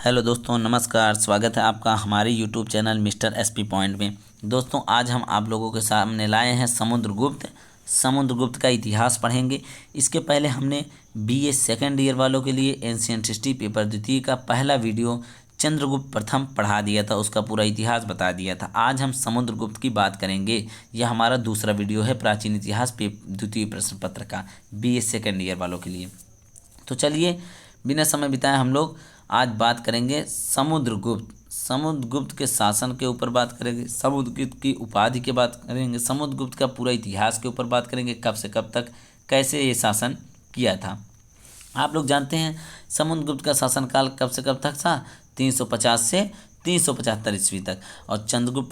Hello दोस्तों, नमस्कार। स्वागत है आपका हमारे YouTube channel mister SP point में। दोस्तों, आज हम आप लोगों के सामने लाए हैं समुद्रगुप्त का इतिहास पढ़ेंगे। इसके पहले हमने बीए सेकेंड ईयर वालों के लिए एंशिएंट हिस्ट्री पेपर द्वितीय का पहला वीडियो चंद्रगुप्त प्रथम पढ़ा दिया था, उसका पूरा इतिहास बता दिया था। आज हम समुद्रगुप्त की बात करेंगे। यह हमारा दूसरा वीडियो है प्राचीन इतिहास द्वितीय प्रश्न पत्र का बीए सेकेंड ईयर वालों के लिए। तो चलिए बिना समय बिताए हम लोग आज बात करेंगे समुद्रगुप्त के शासन के ऊपर बात करेंगे, समुद्रगुप्त की उपाधि के बात करेंगे, समुद्रगुप्त का पूरा इतिहास के ऊपर बात करेंगे, कब से कब तक कैसे ये शासन किया था। आप लोग जानते हैं समुद्रगुप्त का शासनकाल कब से कब तक था, 350 से 375 ईस्वी तक। और चंद्रगुप्त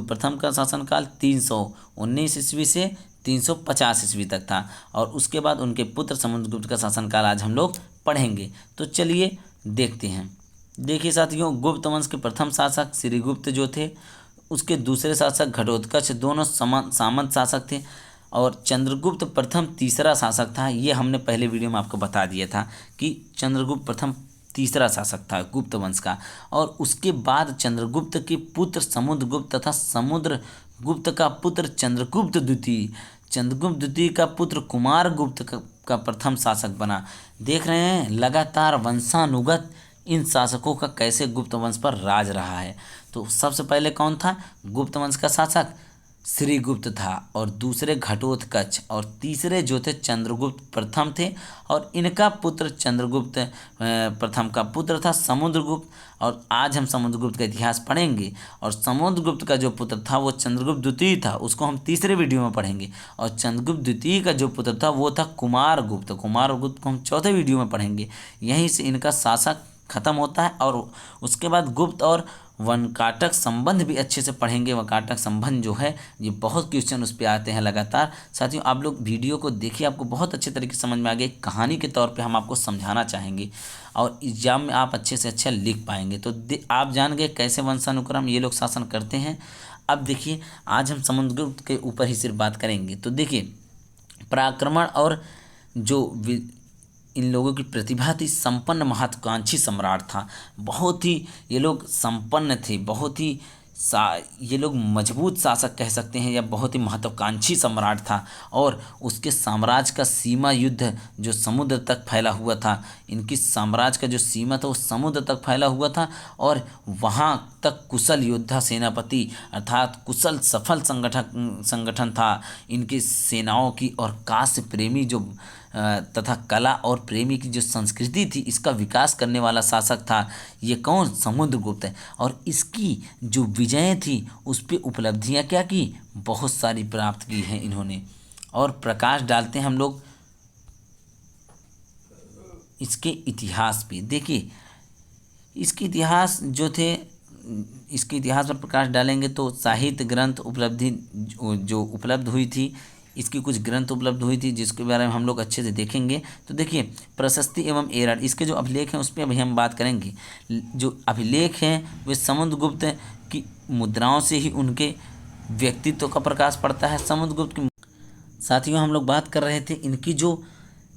प्रथम का शासनकाल 319 ईस्वी से 350 ईस्वी तक था। और उसके बाद उनके पुत्र समुद्रगुप्त का शासनकाल आज हम लोग पढ़ेंगे। तो चलिए देखते हैं। देखिए साथियों, गुप्त वंश के प्रथम शासक श्रीगुप्त जो थे, उसके दूसरे शासक घटोत्कच दोनों सामंत शासक थे। और चंद्रगुप्त प्रथम तीसरा शासक था। ये हमने पहले वीडियो में आपको बता दिया था कि चंद्रगुप्त प्रथम तीसरा शासक था गुप्त वंश का। और उसके बाद चंद्रगुप्त के पुत्र समुद्रगुप्त तथा समुद्रगुप्त का पुत्र चंद्रगुप्त द्वितीय का पुत्र कुमारगुप्त का प्रथम शासक बना। देख रहे हैं लगातार वंशानुगत इन शासकों का कैसे गुप्त वंश पर राज रहा है। तो सबसे पहले कौन था गुप्त वंश का शासक? श्रीगुप्त था। और दूसरे घटोत्कच, और तीसरे जो थे चंद्रगुप्त प्रथम थे। और इनका पुत्र चंद्रगुप्त प्रथम का पुत्र था समुद्रगुप्त। और आज हम समुद्रगुप्त का इतिहास पढ़ेंगे। और समुद्रगुप्त का जो पुत्र था वो चंद्रगुप्त द्वितीय था, उसको हम तीसरे वीडियो में पढ़ेंगे। और चंद्रगुप्त द्वितीय का जो पुत्र था वो था कुमारगुप्त को हम चौथे वीडियो में पढ़ेंगे। यहीं से इनका शासक खत्म होता है। और उसके बाद गुप्त और वनकाटक संबंध भी अच्छे से पढ़ेंगे। वनकाटक संबंध जो है ये बहुत क्वेश्चन उस पर आते हैं लगातार। साथियों, आप लोग वीडियो को देखिए, आपको बहुत अच्छे तरीके से समझ में आ गया। कहानी के तौर पे हम आपको समझाना चाहेंगे और एग्जाम में आप अच्छे से अच्छा लिख पाएंगे। तो आप जान गए कैसे वंशानुक्रम ये लोग शासन करते हैं। अब देखिए, आज हम समुद्रगुप्त के ऊपर ही सिर्फ बात करेंगे। तो देखिए, पराक्रमण और जो इन लोगों की प्रतिभा थी, संपन्न महत्वाकांक्षी सम्राट था। बहुत ही ये लोग संपन्न थे, बहुत ही ये लोग मजबूत शासक कह सकते हैं, या बहुत ही महत्वाकांक्षी सम्राट था। और उसके साम्राज्य का सीमा युद्ध जो समुद्र तक फैला हुआ था, इनकी साम्राज्य का जो सीमा था वो समुद्र तक फैला हुआ था। और वहाँ तक कुशल योद्धा सेनापति अर्थात कुशल सफल संगठन था इनकी सेनाओं की। और काश्य प्रेमी जो तथा कला और प्रेमी की जो संस्कृति थी, इसका विकास करने वाला शासक था। ये कौन? समुद्रगुप्त है। और इसकी जो विजयें थी उस पर उपलब्धियां क्या की? बहुत सारी प्राप्त की हैं इन्होंने। और प्रकाश डालते हैं हम लोग इसके इतिहास पे। देखिए, इसके इतिहास जो थे, इसके इतिहास पर प्रकाश डालेंगे तो साहित्य ग्रंथ उपलब्धि जो उपलब्ध हुई थी, इसकी कुछ ग्रंथ उपलब्ध हुई थी जिसके बारे में हम लोग अच्छे से देखेंगे। तो देखिए, प्रशस्ति एवं एरर, इसके जो अभिलेख हैं उस पर अभी हम बात करेंगे। जो अभिलेख हैं वे समुद्रगुप्त की मुद्राओं से ही उनके व्यक्तित्व का प्रकाश पड़ता है। समुद्रगुप्त की साथियों, हम लोग बात कर रहे थे इनकी जो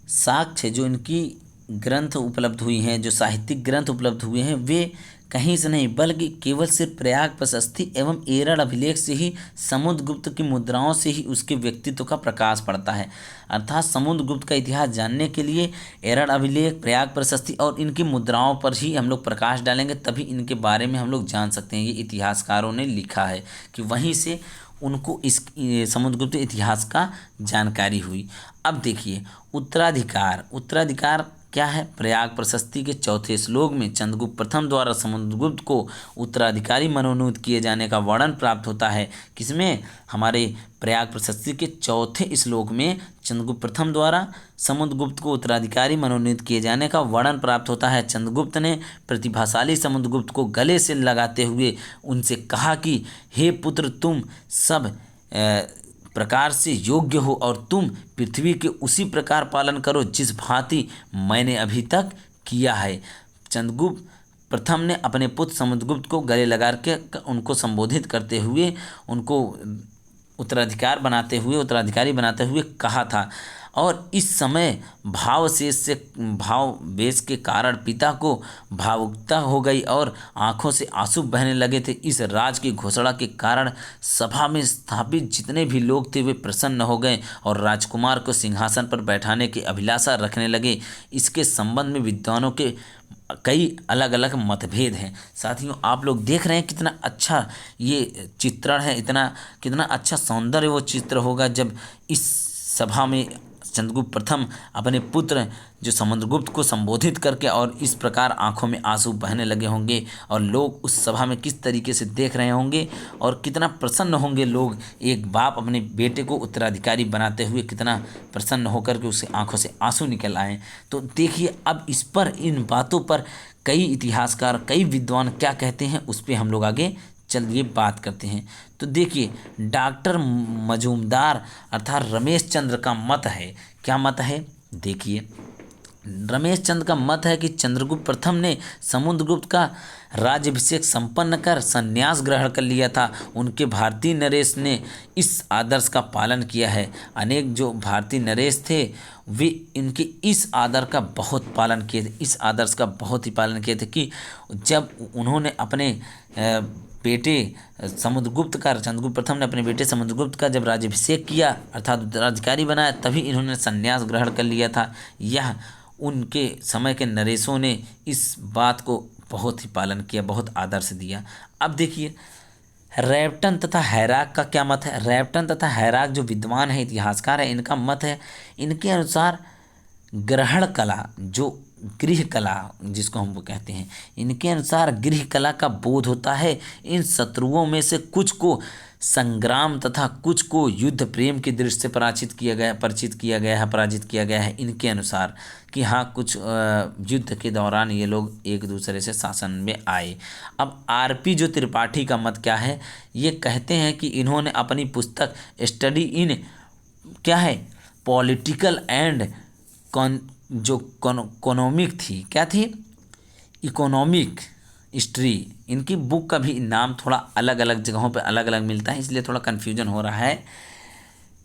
साक्ष्य, जो इनकी ग्रंथ उपलब्ध हुई हैं, जो साहित्यिक ग्रंथ उपलब्ध हुए हैं, वे कहीं से नहीं बल्कि केवल सिर्फ प्रयाग प्रशस्ति एवं एरड़ अभिलेख से ही समुद्रगुप्त की मुद्राओं से ही उसके व्यक्तित्व का प्रकाश पड़ता है। अर्थात समुद्रगुप्त का इतिहास जानने के लिए एरड़ अभिलेख, प्रयाग प्रशस्ति और इनकी मुद्राओं पर ही हम लोग प्रकाश डालेंगे, तभी इनके बारे में हम लोग जान सकते हैं। ये इतिहासकारों ने लिखा है कि वहीं से उनको इस समुद्रगुप्त इतिहास का जानकारी हुई। अब देखिए, उत्तराधिकार क्या है? प्रयाग प्रशस्ति के चौथे श्लोक में चंद्रगुप्त प्रथम द्वारा समुद्रगुप्त को उत्तराधिकारी मनोनीत किए जाने का वर्णन प्राप्त होता है। किसमें? हमारे प्रयाग प्रशस्ति के चौथे श्लोक में चंद्रगुप्त प्रथम द्वारा समुद्रगुप्त को उत्तराधिकारी मनोनीत किए जाने का वर्णन प्राप्त होता है। चंद्रगुप्त ने प्रतिभाशाली समुद्रगुप्त को गले से लगाते हुए उनसे कहा कि हे पुत्र, तुम सब प्रकार से योग्य हो और तुम पृथ्वी के उसी प्रकार पालन करो जिस भांति मैंने अभी तक किया है। चंद्रगुप्त प्रथम ने अपने पुत्र समुद्रगुप्त को गले लगा के उनको संबोधित करते हुए, उनको उत्तराधिकारी बनाते हुए कहा था। और इस समय भाव वेश के कारण पिता को भावुकता हो गई और आंखों से आंसू बहने लगे थे। इस राज की घोषणा के कारण सभा में स्थापित जितने भी लोग थे वे प्रसन्न हो गए और राजकुमार को सिंहासन पर बैठाने की अभिलाषा रखने लगे। इसके संबंध में विद्वानों के कई अलग अलग मतभेद हैं। साथियों, आप लोग देख रहे हैं कितना अच्छा ये चित्रण है, कितना अच्छा सौंदर्य वो चित्र होगा जब इस सभा में चंद्रगुप्त प्रथम अपने पुत्र जो समुद्रगुप्त को संबोधित करके और इस प्रकार आंखों में आंसू बहने लगे होंगे और लोग उस सभा में किस तरीके से देख रहे होंगे और कितना प्रसन्न होंगे लोग। एक बाप अपने बेटे को उत्तराधिकारी बनाते हुए कितना प्रसन्न होकर के उसके आंखों से आंसू निकल आए। तो देखिए, अब इस पर, इन बातों पर कई इतिहासकार, कई विद्वान क्या कहते हैं उस पर हम लोग आगे चलिए बात करते हैं। तो देखिए, डॉक्टर मजूमदार अर्थात रमेश चंद्र का मत है। क्या मत है? देखिए, रमेश चंद्र का मत है कि चंद्रगुप्त प्रथम ने समुद्रगुप्त का राज्याभिषेक संपन्न कर संन्यास ग्रहण कर लिया था। उनके भारतीय नरेश ने इस आदर्श का पालन किया है। अनेक जो भारतीय नरेश थे वे इनके इस आदर का बहुत पालन किए थे, इस आदर्श का बहुत ही पालन किए थे कि जब उन्होंने अपने बेटे चंद्रगुप्त प्रथम ने अपने बेटे समुद्रगुप्त का जब राज्याभिषेक किया अर्थात उत्तराधिकारी बनाया, तभी इन्होंने संन्यास ग्रहण कर लिया था। यह उनके समय के नरेशों ने इस बात को बहुत ही पालन किया, बहुत आदर्श दिया। अब देखिए, रैप्टन तथा हैराक का क्या मत है? रैप्टन तथा हैराक जो विद्वान है, इतिहासकार है, इनका मत है, इनके अनुसार ग्रहण कला, जो गृह कला जिसको हम वो कहते हैं, इनके अनुसार गृह कला का बोध होता है। इन शत्रुओं में से कुछ को संग्राम तथा कुछ को युद्ध प्रेम की दृष्टि से पराजित किया गया है इनके अनुसार कि हाँ, कुछ युद्ध के दौरान ये लोग एक दूसरे से शासन में आए। अब आरपी जो त्रिपाठी का मत क्या है? ये कहते हैं कि इन्होंने अपनी पुस्तक स्टडी इन क्या है पॉलिटिकल एंड इकोनॉमिक थी, क्या थी? Economic history. इनकी बुक का भी नाम थोड़ा अलग अलग जगहों पे अलग अलग मिलता है, इसलिए थोड़ा कन्फ्यूजन हो रहा है।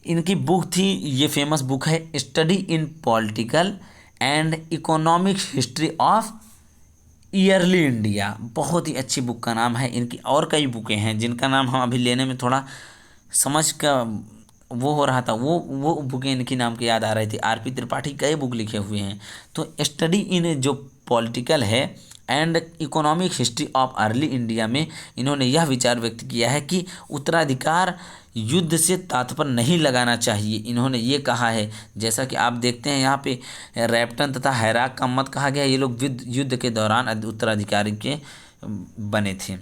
इनकी बुक थी, ये फेमस बुक है, study in political and economic history of yearly India. बहुत ही अच्छी बुक का नाम है। इनकी और कई बुकें हैं जिनका नाम हम अभी लेने में थोड़ा समझ का वो हो रहा था, वो बुकें इनकी नाम के याद आ रही थी। आरपी त्रिपाठी कई बुक लिखे हुए हैं। तो स्टडी इन जो पॉलिटिकल है and economic history of early India में इन्होंने यह विचार व्यक्त किया है कि उत्तराधिकार युद्ध से तात्पर्य नहीं लगाना चाहिए। इन्होंने ये कहा है, जैसा कि आप देखते हैं यहाँ पे रैप्टन तथा हैराक का मत कहा गया, ये लोग युद्ध के दौरान उत्तराधिकारी के बने थे।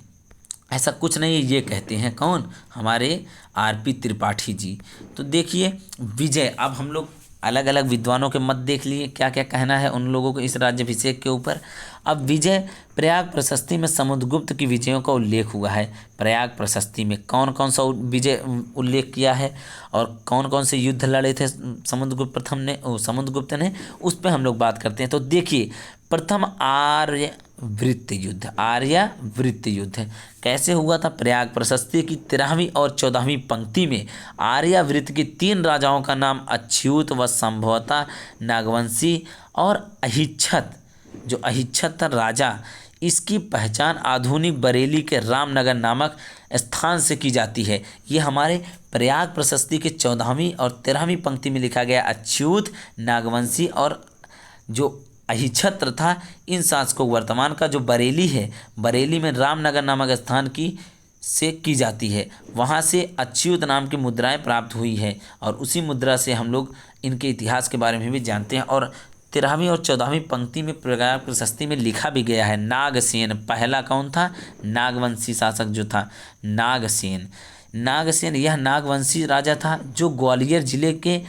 ऐसा कुछ नहीं है, ये कहते हैं कौन? हमारे आरपी त्रिपाठी जी। तो देखिए विजय, अब हम लोग अलग अलग विद्वानों के मत देख लिए, क्या क्या कहना है उन लोगों को इस राज्याभिषेक के ऊपर। अब विजय, प्रयाग प्रशस्ति में समुद्रगुप्त की विजयों का उल्लेख हुआ है। प्रयाग प्रशस्ति में कौन कौन सा विजय उल्लेख किया है और कौन कौन से युद्ध लड़े थे समुद्रगुप्त ने, उस पर हम लोग बात करते हैं। तो देखिए, प्रथम आर्यवृत्त युद्ध कैसे हुआ था? प्रयाग प्रशस्ति की 13वीं और 14वीं पंक्ति में आर्यावृत्त के 3 राजाओं का नाम अच्युत व संभवतः नागवंशी और अहिच्छत, जो अहिच्छत राजा, इसकी पहचान आधुनिक बरेली के रामनगर नामक स्थान से की जाती है। ये हमारे प्रयाग प्रशस्ति के 14वीं और 13वीं पंक्ति में लिखा गया अच्युत, नागवंशी और जो अहिच्छत्र था, इन शासकों वर्तमान का जो बरेली है, बरेली में रामनगर नामक स्थान की जाती है। वहाँ से अच्युत नाम की मुद्राएं प्राप्त हुई है और उसी मुद्रा से हम लोग इनके इतिहास के बारे में भी जानते हैं। और 13वीं और 14वीं पंक्ति में प्रयाग प्रशस्ति में लिखा भी गया है नागसेन। पहला कौन था? नागवंशी शासक जो था नागसेन यह नागवंशी राजा था जो ग्वालियर जिले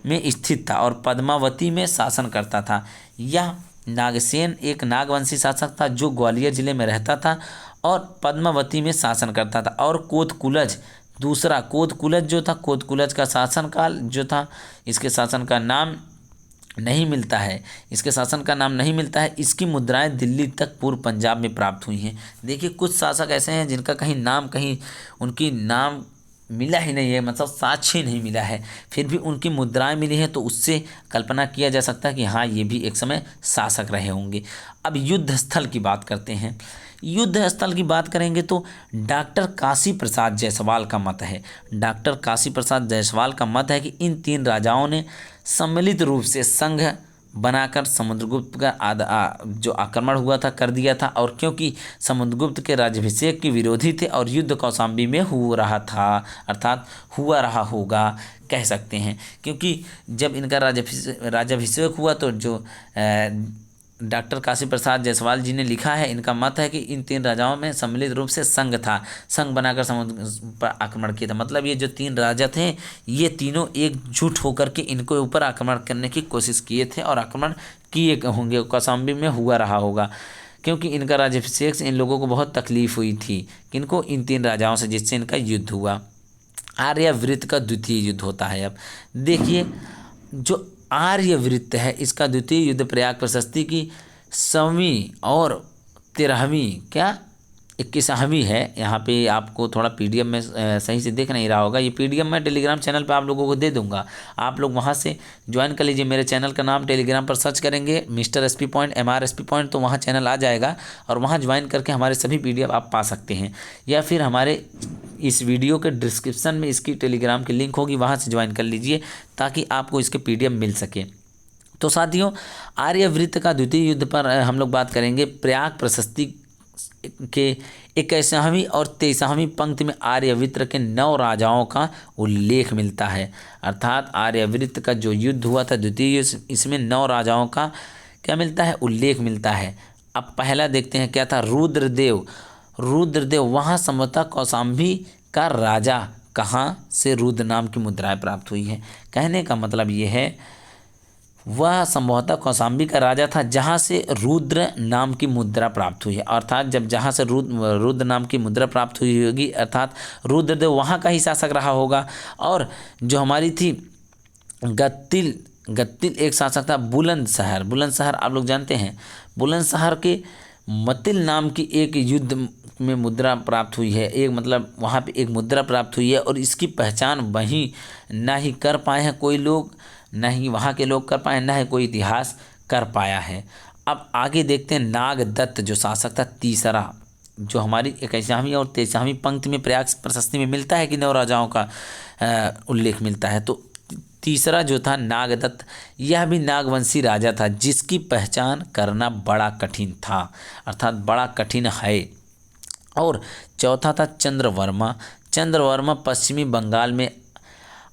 में स्थित था और पद्मावती में शासन करता था। यह नागसेन एक नागवंशी शासक था जो ग्वालियर जिले में रहता था और पद्मावती में शासन करता था। और कोतकुलज दूसरा, कोतकुलज जो था, कोतकुलज का शासनकाल जो था, इसके शासन का नाम नहीं मिलता है, इसकी मुद्राएं दिल्ली तक पूर्व पंजाब में प्राप्त हुई हैं। देखिए, कुछ शासक ऐसे हैं जिनका कहीं नाम, कहीं उनकी नाम मिला ही नहीं है, मतलब साक्ष्य नहीं मिला है, फिर भी उनकी मुद्राएं मिली है, तो उससे कल्पना किया जा सकता है कि हाँ ये भी एक समय शासक रहे होंगे। अब युद्ध स्थल की बात करते हैं। युद्ध स्थल की बात करेंगे तो डॉक्टर काशी प्रसाद जायसवाल का मत है, डॉक्टर काशी प्रसाद जायसवाल का मत है कि इन तीन राजाओं ने सम्मिलित रूप से संघ बनाकर समुद्रगुप्त का जो आक्रमण हुआ था कर दिया था, और क्योंकि समुद्रगुप्त के राज्याभिषेक के विरोधी थे और युद्ध कौशाम्बी में हो रहा था, अर्थात हुआ रहा होगा कह सकते हैं, क्योंकि जब इनका राज्याभिषेक हुआ तो जो डॉक्टर काशी प्रसाद जायसवाल जी ने लिखा है, इनका मत है कि इन तीन राजाओं में सम्मिलित रूप से संघ था, संघ बनाकर समुद्र पर आक्रमण किया था। मतलब ये जो तीन राजा थे ये तीनों एकजुट होकर के इनके ऊपर आक्रमण करने की कोशिश किए थे और आक्रमण किए होंगे, कौशाम्बी में हुआ रहा होगा, क्योंकि इनका राज्याभिषेक से इन लोगों को बहुत तकलीफ हुई थी, किनको, इन तीन राजाओं से, जिससे इनका युद्ध हुआ। आर्यवृत्त का द्वितीय युद्ध होता है। अब देखिए जो आर्यवृत्त है इसका द्वितीय युद्ध प्रयाग प्रशस्ति की 7वीं और 13वीं 21वीं है। यहाँ पे आपको थोड़ा पीडीएफ में सही से देख नहीं रहा होगा, ये पीडीएफ मैं टेलीग्राम चैनल पे आप लोगों को दे दूंगा, आप लोग वहाँ से ज्वाइन कर लीजिए। मेरे चैनल का नाम टेलीग्राम पर सर्च करेंगे mister SP point MR SP point, तो वहाँ चैनल आ जाएगा और वहाँ ज्वाइन करके हमारे सभी पीडीएफ आप पा सकते हैं, या फिर हमारे इस वीडियो के डिस्क्रिप्शन में इसकी टेलीग्राम की लिंक होगी, वहाँ से ज्वाइन कर लीजिए ताकि आपको इसके पीडीएफ मिल सके। तो साथियों आर्यवृत्त का द्वितीय युद्ध पर हम लोग बात करेंगे। प्रयाग प्रशस्ति के 21वीं और 23वीं पंक्ति में आर्यवृत्त के 9 राजाओं का उल्लेख मिलता है, अर्थात आर्यवृत्त का जो युद्ध हुआ था द्वितीय युद्ध, इसमें 9 राजाओं का क्या मिलता है, उल्लेख मिलता है। अब पहला देखते हैं क्या था, रुद्रदेव वहाँ संभवतः कौशाम्बी का राजा, कहाँ से रुद्र नाम की मुद्राएं प्राप्त हुई है, कहने का मतलब ये है वह संभवतः कौशाम्बी का राजा था जहाँ से रुद्र नाम की मुद्रा प्राप्त हुई है, अर्थात जब जहाँ से रुद्र नाम की मुद्रा प्राप्त हुई होगी अर्थात रुद्रदेव वहाँ का ही शासक रहा होगा। और जो हमारी थी गत्तिल एक शासक था बुलंदशहर आप लोग जानते हैं, बुलंदशहर के मतिल नाम की एक युद्ध में मुद्रा प्राप्त हुई है, एक मतलब वहाँ पे एक मुद्रा प्राप्त हुई है और इसकी पहचान वहीं ना ही कर पाए हैं कोई लोग, ना ही वहाँ के लोग कर पाए, ना ही कोई इतिहास कर पाया है। अब आगे देखते हैं नागदत्त जो शासक था तीसरा, जो हमारी 21वीं और 23वीं पंक्ति में प्रयाग प्रशस्ति में मिलता है कि 9 राजाओं का उल्लेख मिलता है, तो तीसरा जो था नागदत्त, यह भी नागवंशी राजा था जिसकी पहचान करना बड़ा कठिन था, अर्थात बड़ा कठिन है। और चौथा था चंद्रवर्मा पश्चिमी बंगाल में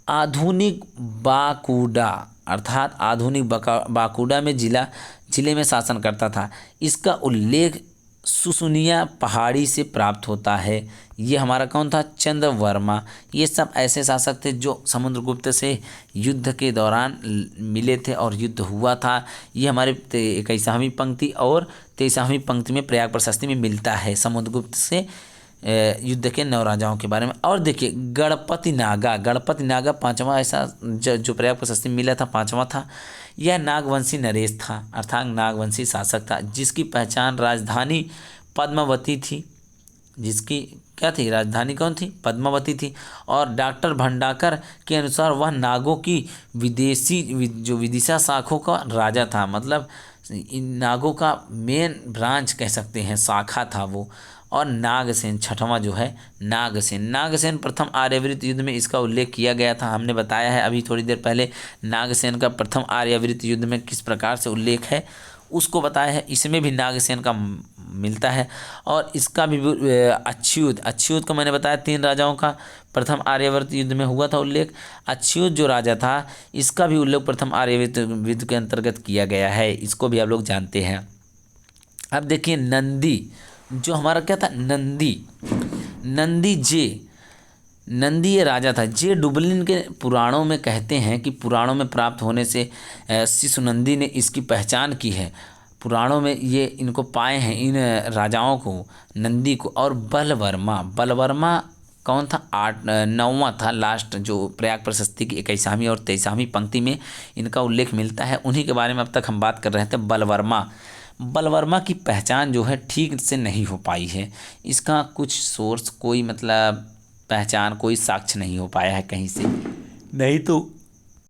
आधुनिक बाकुडा अर्थात आधुनिक बाकुडा में जिले में शासन करता था। इसका उल्लेख सुसुनिया पहाड़ी से प्राप्त होता है। ये हमारा कौन था, चंद्रवर्मा। ये सब ऐसे शासक थे जो समुद्रगुप्त से युद्ध के दौरान मिले थे और युद्ध हुआ था। ये हमारे 21वीं पंक्ति और 23वीं पंक्ति में प्रयाग प्रशस्ति में मिलता है समुद्रगुप्त से युद्ध के 9 राजाओं के बारे में। और देखिए गणपति नागा 5वां ऐसा जो प्रयाग प्रशस्ति में मिला था 5वां था। यह नागवंशी नरेश था, अर्थात नागवंशी शासक था जिसकी पहचान राजधानी पद्मावती थी, जिसकी क्या थी, राजधानी कौन थी, पद्मावती थी। और डॉक्टर भंडाकर के अनुसार वह नागों की विदिशा शाखों का राजा था, मतलब इन नागों का मेन ब्रांच कह सकते हैं, शाखा था वो। और नागसेन 6वां जो है नागसेन प्रथम आर्यवृत्त युद्ध में इसका उल्लेख किया गया था। हमने बताया है अभी थोड़ी देर पहले नागसेन का प्रथम आर्यवृत्त युद्ध में किस प्रकार से उल्लेख है उसको बताया है, इसमें भी नागसेन का मिलता है। और इसका भी अच्युत को मैंने बताया 3 राजाओं का प्रथम आर्यवृत्त युद्ध में हुआ था उल्लेख। अच्युत जो राजा था इसका भी उल्लेख प्रथम आर्यवृत्त युद्ध के अंतर्गत किया गया है, इसको भी आप लोग जानते हैं। अब देखिए नंदी जो हमारा क्या था, नंदी ये राजा था। जे डुबलिन के पुराणों में कहते हैं कि पुराणों में प्राप्त होने से शिशु नंदी ने इसकी पहचान की है, पुराणों में ये इनको पाए हैं इन राजाओं को, नंदी को। और बलवर्मा कौन था, 9वां था लास्ट, जो प्रयाग प्रशस्ति की 21वीं और 23वीं पंक्ति में इनका उल्लेख मिलता है। उन्हीं के बारे में अब तक हम बात कर रहे थे। बलवर्मा की पहचान जो है ठीक से नहीं हो पाई है, इसका कुछ सोर्स कोई मतलब पहचान, कोई साक्ष्य नहीं हो पाया है कहीं से। नहीं तो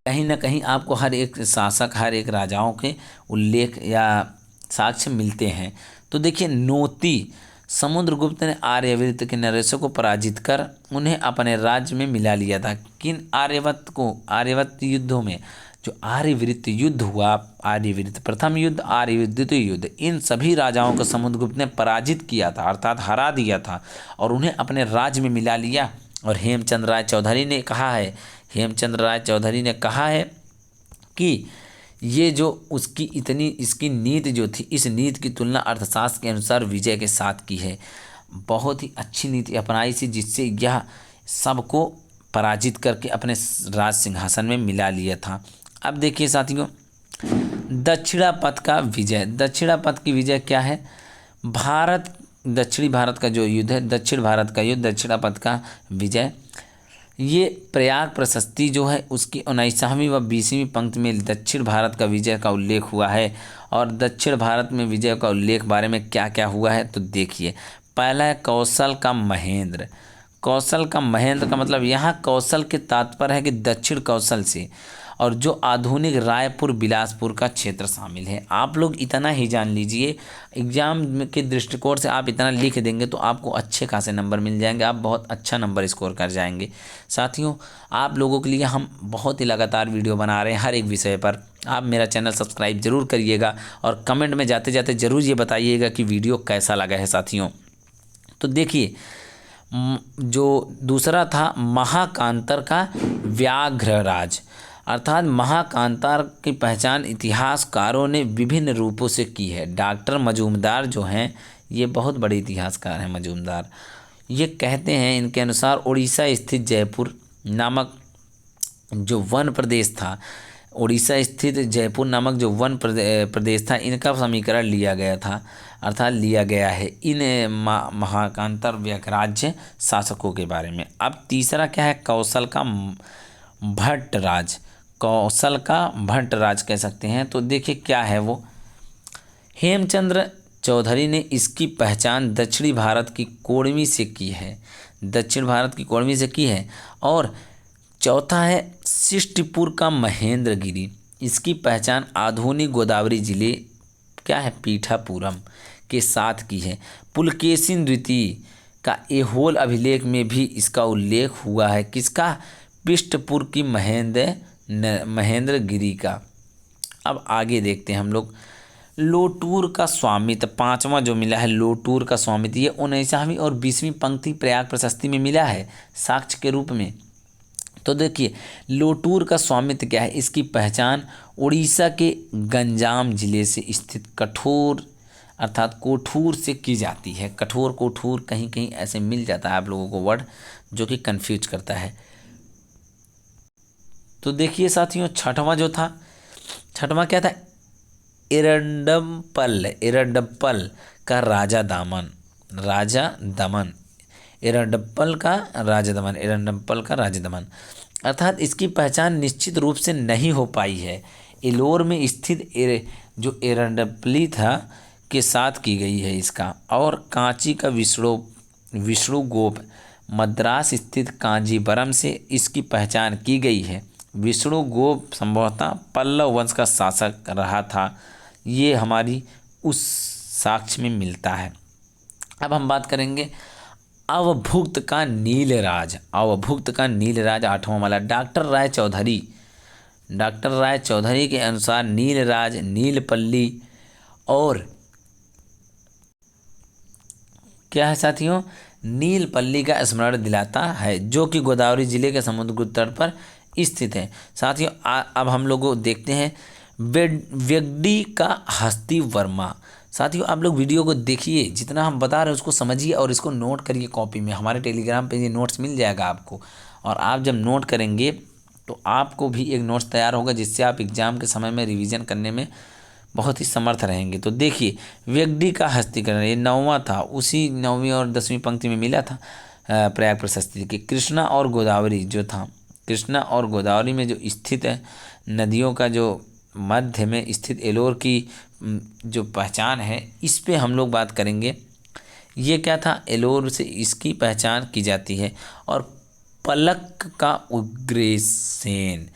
कहीं ना कहीं आपको हर एक शासक, हर एक राजाओं के उल्लेख या साक्ष्य मिलते हैं। तो देखिए, नोती समुद्रगुप्त ने आर्यवर्त के नरेशों को पराजित कर उन्हें अपने राज्य में मिला लिया था। किन आर्यवर्त युद्धों में, जो आर्यवर्त युद्ध हुआ, आर्यवर्त प्रथम युद्ध, आर्यवर्त द्वितीय युद्ध, इन सभी राजाओं को समुद्रगुप्त ने पराजित किया था, अर्थात हरा दिया था और उन्हें अपने राज्य में मिला लिया। और हेमचंद्र राय चौधरी ने कहा है कि ये जो इसकी नीति जो थी, इस नीति की तुलना अर्थशास्त्र के अनुसार विजय के साथ की है। बहुत ही अच्छी नीति अपनाई थी, जिससे यह सबको पराजित करके अपने राज सिंहासन में मिला लिया था। अब देखिए साथियों, दक्षिणापथ का विजय। दक्षिणापथ की विजय क्या है? दक्षिणी भारत का जो युद्ध है, दक्षिण भारत का युद्ध, दक्षिणापथ का विजय। ये प्रयाग प्रशस्ति जो है उसकी 19वीं व 20वीं पंक्ति में दक्षिण भारत का विजय का उल्लेख हुआ है। और दक्षिण भारत में विजय का उल्लेख बारे में क्या क्या हुआ है तो देखिए, पहला है कौशल का महेंद्र। कौशल का महेंद्र का मतलब यहाँ कौशल के तात्पर्य है कि दक्षिण कौशल से, और जो आधुनिक रायपुर बिलासपुर का क्षेत्र शामिल है। आप लोग इतना ही जान लीजिए, एग्जाम के दृष्टिकोण से आप इतना लिख देंगे तो आपको अच्छे खासे नंबर मिल जाएंगे, आप बहुत अच्छा नंबर स्कोर कर जाएंगे। साथियों, आप लोगों के लिए हम बहुत ही लगातार वीडियो बना रहे हैं हर एक विषय पर। आप मेरा चैनल सब्सक्राइब जरूर करिएगा और कमेंट में जाते जाते ज़रूर ये बताइएगा कि वीडियो कैसा लगा है साथियों। तो देखिए, जो दूसरा था महाकांतर का व्याघ्र राज, अर्थात महाकांतार की पहचान इतिहासकारों ने विभिन्न रूपों से की है। डॉक्टर मजूमदार जो हैं, ये बहुत बड़े इतिहासकार हैं मजूमदार। ये कहते हैं, इनके अनुसार उड़ीसा स्थित जयपुर नामक जो वन प्रदेश था, उड़ीसा स्थित जयपुर नामक जो वन प्रदेश था, इनका समीकरण लिया गया था, अर्थात लिया गया है इन महाकांतर व्यघराज्य शासकों के बारे में। अब तीसरा क्या है? कौशल का भट्ट राज। कौशल का भट्ट राज कह सकते हैं। तो देखिए क्या है वो, हेमचंद्र चौधरी ने इसकी पहचान दक्षिणी भारत की कोड़मी से की है, दक्षिण भारत की कोड़मी से की है। और चौथा है शिष्टपुर का महेंद्रगिरी, इसकी पहचान आधुनिक गोदावरी जिले क्या है, पीठापुरम के साथ की है। पुलकेशिन द्वितीय का ऐहोल अभिलेख में भी इसका उल्लेख हुआ है। किसका? पिष्टपुर की महेंद्रगिरी का। अब आगे देखते हैं हम लोग, लोटूर का स्वामित्व, पांचवा जो मिला है लोटूर का स्वामित्व, ये 19वीं और 20वीं पंक्ति प्रयाग प्रशस्ति में मिला है साक्ष्य के रूप में। तो देखिए, लोटूर का स्वामित्व क्या है? इसकी पहचान उड़ीसा के गंजाम जिले से स्थित कठोर अर्थात कोठूर से की जाती है। कठोर कोठूर कहीं कहीं ऐसे मिल जाता है आप लोगों को वर्ड, जो कि कंफ्यूज करता है। तो देखिए साथियों, छठवां क्या था? इरडप्पल का राजा दमन, इरडप्पल का राजा दमन, अर्थात इसकी पहचान निश्चित रूप से नहीं हो पाई है। एलोर में स्थित जो इरडप्पली था के साथ की गई है इसका। और कांची का विष्णुगोप, मद्रास स्थित कांजीवरम से इसकी पहचान की गई है। विष्णुगोप संभवतः पल्लव वंश का शासक रहा था, ये हमारी उस साक्ष्य में मिलता है। अब हम बात करेंगे अवभुक्त का नीलराज। आठवां वाला डॉक्टर राय चौधरी के अनुसार नीलराज नीलपल्ली और क्या है साथियों, नीलपल्ली का स्मरण दिलाता है, जो कि गोदावरी जिले के समुद्र तट पर स्थित है। साथियों, अब हम लोग देखते हैं वेगडी का हस्ती वर्मा। साथियों, आप लोग वीडियो को देखिए, जितना हम बता रहे हैं उसको समझिए और इसको नोट करिए कॉपी में। हमारे टेलीग्राम पे ये नोट्स मिल जाएगा आपको, और आप जब नोट करेंगे तो आपको भी एक नोट्स तैयार होगा, जिससे आप एग्जाम के समय में रिवीजन करने में बहुत ही समर्थ रहेंगे। तो देखिए, वेगडी का हस्तीकरण, ये 9वां था, उसी 9वीं और 10वीं पंक्ति में मिला था प्रयाग प्रशस्ति के। कृष्णा और गोदावरी जो था, कृष्णा और गोदावरी में जो स्थित है नदियों का जो मध्य में स्थित एलोर की जो पहचान है, इस पे हम लोग बात करेंगे। ये क्या था, एलोर से इसकी पहचान की जाती है। और पलक का उग्रसेन,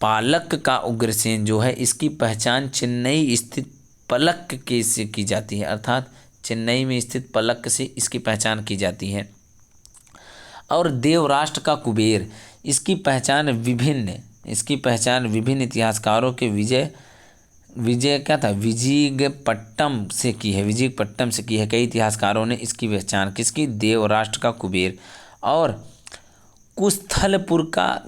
पालक का उग्रसेन जो है इसकी पहचान चेन्नई स्थित पलक के से की जाती है, अर्थात चेन्नई में स्थित पलक से इसकी पहचान की जाती है। और देवराष्ट्र का कुबेर, इसकी पहचान विभिन्न इतिहासकारों के विजय क्या था, विजयपट्टम से की है। कई इतिहासकारों ने इसकी पहचान किसकी, देवराष्ट्र का कुबेर। और कुस्थलपुर का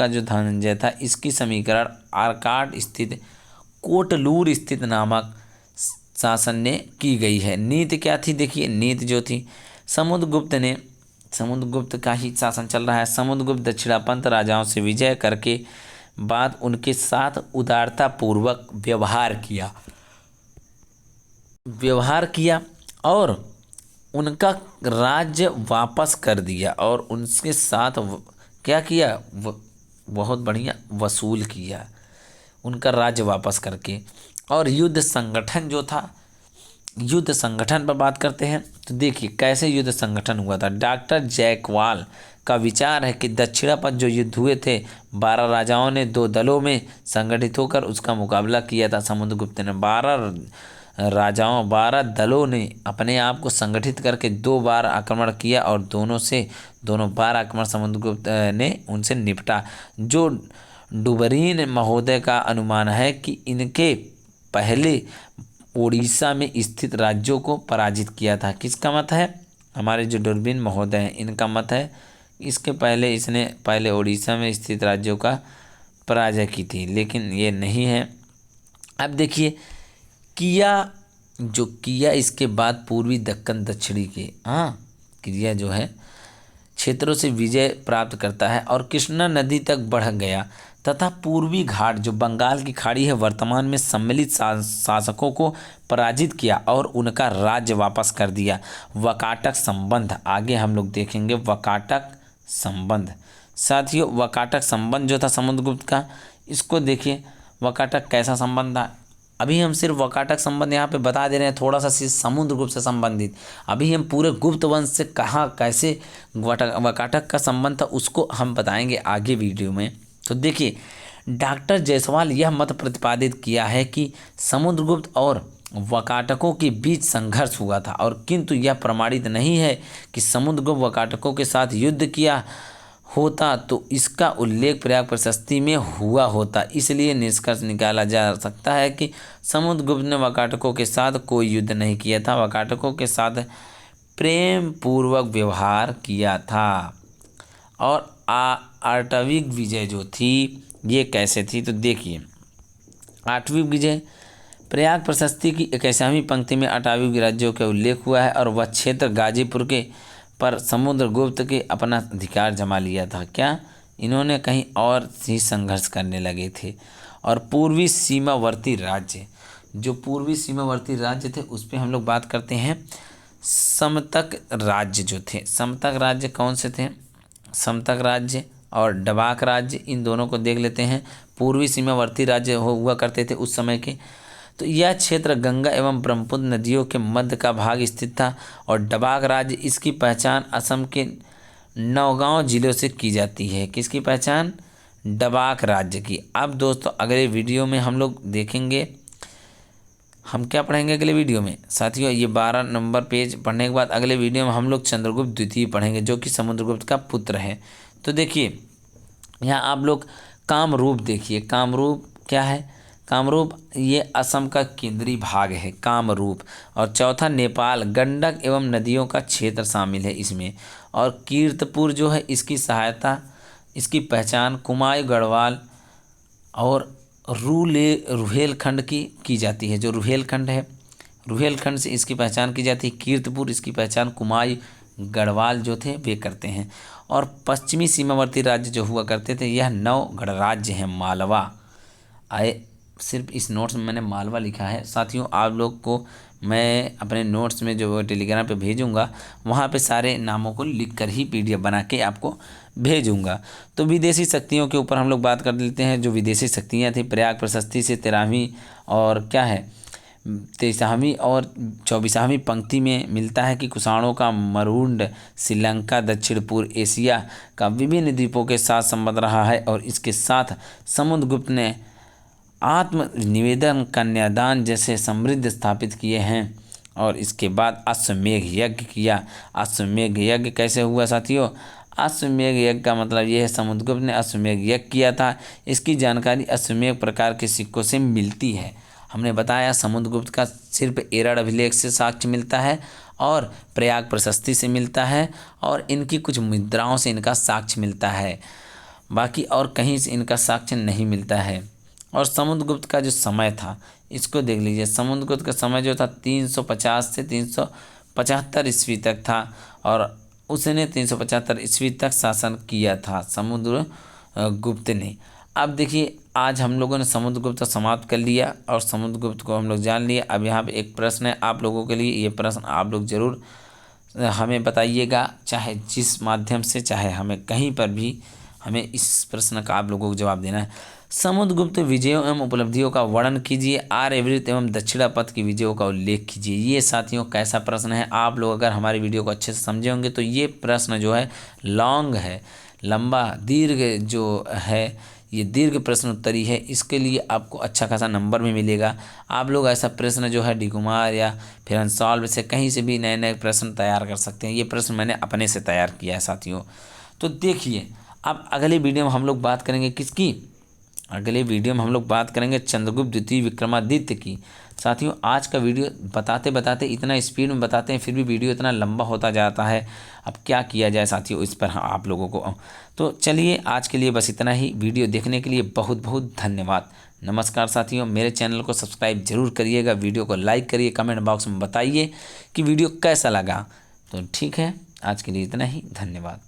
जो धनंजय था, इसकी समीकरण आर्काट स्थित कोटलूर स्थित नामक शासन ने की गई है। नीति क्या थी, देखिए नीति जो थी, समुद्रगुप्त का ही शासन चल रहा है। समुद्रगुप्त दक्षिणापंत राजाओं से विजय करके बाद उनके साथ उदारता पूर्वक व्यवहार किया और उनका राज्य वापस कर दिया और उनके साथ क्या किया, बहुत बढ़िया वसूल किया उनका राज्य वापस करके। और युद्ध संगठन पर बात करते हैं तो देखिए कैसे युद्ध संगठन हुआ था। डॉक्टर जयकवाल का विचार है कि दक्षिणापथ जो युद्ध हुए थे, 12 राजाओं ने 2 दलों में संगठित होकर उसका मुकाबला किया था। समुद्रगुप्त ने 12 दलों ने अपने आप को संगठित करके 2 बार आक्रमण किया और दोनों बार आक्रमण समुद्रगुप्त ने उनसे निपटा। जो डुबरीन महोदय का अनुमान है कि इनके पहले उड़ीसा में स्थित राज्यों को पराजित किया था। किसका मत है, हमारे जो डुबरीन महोदय हैं इनका मत है इसके पहले इसने पहले उड़ीसा में स्थित राज्यों का पराजय की थी, लेकिन ये नहीं है। अब देखिए किया इसके बाद पूर्वी दक्कन दक्षिणी के किया जो है क्षेत्रों से विजय प्राप्त करता है और कृष्णा नदी तक बढ़ गया तथा पूर्वी घाट जो बंगाल की खाड़ी है वर्तमान में सम्मिलित शासकों को पराजित किया और उनका राज्य वापस कर दिया। वकाटक संबंध आगे हम लोग देखेंगे। वकाटक संबंध साथियों, वकाटक संबंध जो था समुद्रगुप्त का, इसको देखिए वकाटक कैसा संबंध था। अभी हम सिर्फ वकाटक संबंध यहाँ पे बता दे रहे हैं, थोड़ा सा समुद्रगुप्त से संबंधित। अभी हम पूरे गुप्त वंश से कैसे वकाटक का संबंध था उसको हम बताएंगे आगे वीडियो में। तो देखिए डॉक्टर जायसवाल यह मत प्रतिपादित किया है कि समुद्रगुप्त और वकाटकों के बीच संघर्ष हुआ था, और किंतु यह प्रमाणित नहीं है कि समुद्रगुप्त वकाटकों के साथ युद्ध किया होता तो इसका उल्लेख प्रयाग प्रशस्ति में हुआ होता। इसलिए निष्कर्ष निकाला जा सकता है कि समुद्रगुप्त ने वकाटकों के साथ कोई युद्ध नहीं किया था, वकाटकों के साथ प्रेम पूर्वक व्यवहार किया था। और आठवीं विजय जो थी ये कैसे थी, तो देखिए 8वीं विजय प्रयाग प्रशस्ति की 21वीं पंक्ति में 8वीं राज्यों का उल्लेख हुआ है और वह क्षेत्र गाजीपुर के पर समुद्रगुप्त के अपना अधिकार जमा लिया था। क्या इन्होंने कहीं और ही संघर्ष करने लगे थे। और पूर्वी सीमावर्ती राज्य थे उस पर हम लोग बात करते हैं। समतक राज्य जो थे, समतक राज्य कौन से थे, समतक राज्य और डबाक राज्य, इन दोनों को देख लेते हैं। पूर्वी सीमावर्ती राज्य हुआ करते थे उस समय के। तो यह क्षेत्र गंगा एवं ब्रह्मपुत्र नदियों के मध्य का भाग स्थित था। और डबाक राज्य, इसकी पहचान असम के नौगांव जिलों से की जाती है। किसकी पहचान, डबाक राज्य की। अब दोस्तों अगले वीडियो में हम लोग देखेंगे, हम क्या पढ़ेंगे अगले वीडियो में साथियों, ये 12 नंबर पेज पढ़ने के बाद अगले वीडियो में हम लोग चंद्रगुप्त द्वितीय पढ़ेंगे जो कि समुद्रगुप्त का पुत्र है। तो देखिए यहाँ आप लोग कामरूप देखिए, कामरूप क्या है, कामरूप ये असम का केंद्रीय भाग है कामरूप। और चौथा नेपाल, गंडक एवं नदियों का क्षेत्र शामिल है इसमें। और कीर्तपुर जो है इसकी पहचान कुमायूं गढ़वाल और रुहेलखंड की जाती है। जो रुहेलखंड है, रुहेलखंड से इसकी पहचान की जाती है। कीर्तपुर, इसकी पहचान कुमायूं गढ़वाल जो थे वे करते हैं। और पश्चिमी सीमावर्ती राज्य जो हुआ करते थे यह 9 गणराज्य हैं। मालवा सिर्फ इस नोट्स में मैंने मालवा लिखा है साथियों, आप लोग को मैं अपने नोट्स में जो टेलीग्राम पे भेजूंगा वहाँ पे सारे नामों को लिखकर ही PDF बना के आपको भेजूंगा। तो विदेशी शक्तियों के ऊपर हम लोग बात कर लेते हैं। जो विदेशी शक्तियाँ थी प्रयाग प्रशस्ति से 13वीं और क्या है 23वीं और 24वीं पंक्ति में मिलता है कि कुषाणों का मरुंड श्रीलंका दक्षिण पूर्व एशिया का विभिन्न द्वीपों के साथ संबंध रहा है और इसके साथ समुद्रगुप्त ने आत्म निवेदन कन्यादान जैसे समृद्ध स्थापित किए हैं। और इसके बाद अश्वमेध यज्ञ किया। अश्वमेध यज्ञ कैसे हुआ साथियों? अश्वमेध यज्ञ का मतलब ये है समुद्रगुप्त ने अश्वमेध यज्ञ किया था। इसकी जानकारी अश्वमेध प्रकार के सिक्कों से मिलती है। हमने बताया समुद्रगुप्त का सिर्फ एरड़ अभिलेख से साक्ष्य मिलता है और प्रयाग प्रशस्ति से मिलता है और इनकी कुछ मुद्राओं से इनका साक्ष्य मिलता है, बाकी और कहीं से इनका साक्ष्य नहीं मिलता है। और समुद्रगुप्त का जो समय था इसको देख लीजिए। समुद्रगुप्त का समय जो था 350 से 375 ईस्वी तक था और उसने 375 ईस्वी तक शासन किया था समुद्रगुप्त ने। अब देखिए आज हम लोगों ने समुद्रगुप्त को समाप्त कर लिया और समुद्रगुप्त को हम लोग जान लिए। अब यहाँ पे एक प्रश्न है आप लोगों के लिए, ये प्रश्न आप लोग ज़रूर हमें बताइएगा, चाहे जिस माध्यम से, चाहे हमें कहीं पर भी हमें इस प्रश्न का आप लोगों को जवाब देना है। समुद्रगुप्त विजयों एवं उपलब्धियों का वर्णन कीजिए। आर्यवृत्त एवं दक्षिणापथ की विजयों का उल्लेख कीजिए। ये साथियों कैसा प्रश्न है? आप लोग अगर हमारी वीडियो को अच्छे से समझे होंगे तो ये प्रश्न जो है लॉन्ग है, लंबा दीर्घ जो है ये दीर्घ प्रश्न उत्तरी है। इसके लिए आपको अच्छा खासा नंबर भी मिलेगा। आप लोग ऐसा प्रश्न जो है डीकुमार या फिर अनसॉल्व से कहीं से भी नए नए प्रश्न तैयार कर सकते हैं। ये प्रश्न मैंने अपने से तैयार किया है साथियों। तो देखिए अब अगले वीडियो में हम लोग बात करेंगे किसकी? अगले वीडियो में हम लोग बात करेंगे चंद्रगुप्त द्वितीय विक्रमादित्य की। साथियों आज का वीडियो बताते बताते इतना स्पीड में बताते हैं फिर भी वीडियो इतना लंबा होता जाता है। अब क्या किया जाए साथियों इस पर आप लोगों को। तो चलिए आज के लिए बस इतना ही। वीडियो देखने के लिए बहुत बहुत धन्यवाद। नमस्कार साथियों, मेरे चैनल को सब्सक्राइब जरूर करिएगा, वीडियो को लाइक करिए, कमेंट बॉक्स में बताइए कि वीडियो कैसा लगा। तो ठीक है, आज के लिए इतना ही, धन्यवाद।